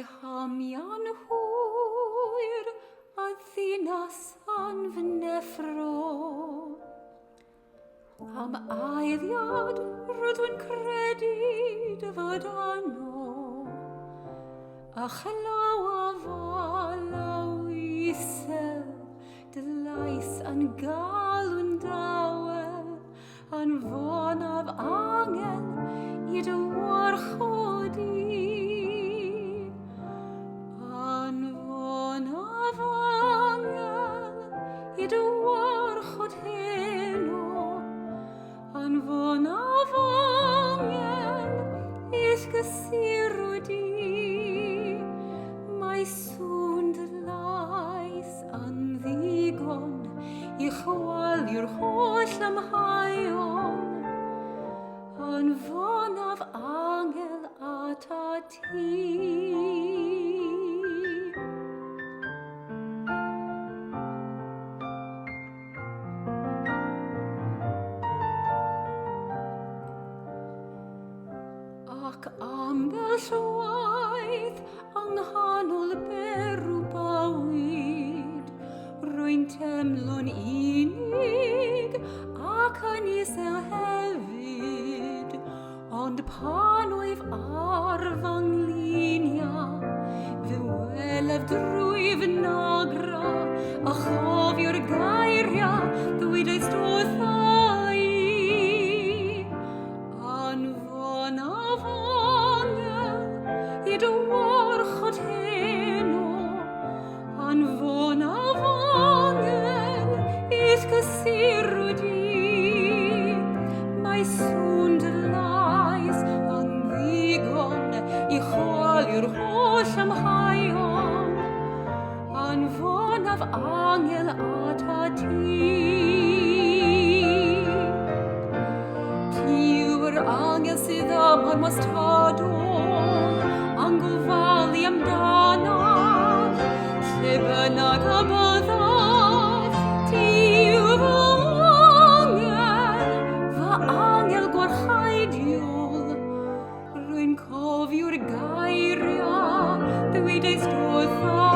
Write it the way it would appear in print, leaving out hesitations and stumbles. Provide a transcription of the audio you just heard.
hamian hwyr a ddinas anfneffro. Am aeddiad rydw'n credu dy fod anno, a chlaw a falaw isel, dy lais yn galw'n dawel, yn fonaf angel i dy warchodi. Yn fonaf angel i dy warchod heno, yn fonaf angel i'ch gysiro di. Mae sŵn dy lais yn ddigon i chwali'r holl amhaion, yn fonaf angel ata ti. Ac ambell waith yng nghanol berw bywyd, rwy'n temlo'n unig ac yn isel hefyd, ond pan wyf ar fy nglinia, fy welef drwy fy nagra, a chofio'r geiriau ddwydais dwtha i. Yn fonaf angel i dy warchod heno, yn fonaf angel i'ch gysiro di. Mae sŵn dy lais yn ddigon i chwali'r holl amhaion, yn fonaf angel ata ti. Ti yw'r angel sydd am o'r mostadol, yn gofalu amdanaf, lle bynnag a byddaf. Ti yw fy angel gwarchaidiol, rwy'n cofio'r geiriau ddwydais dwtha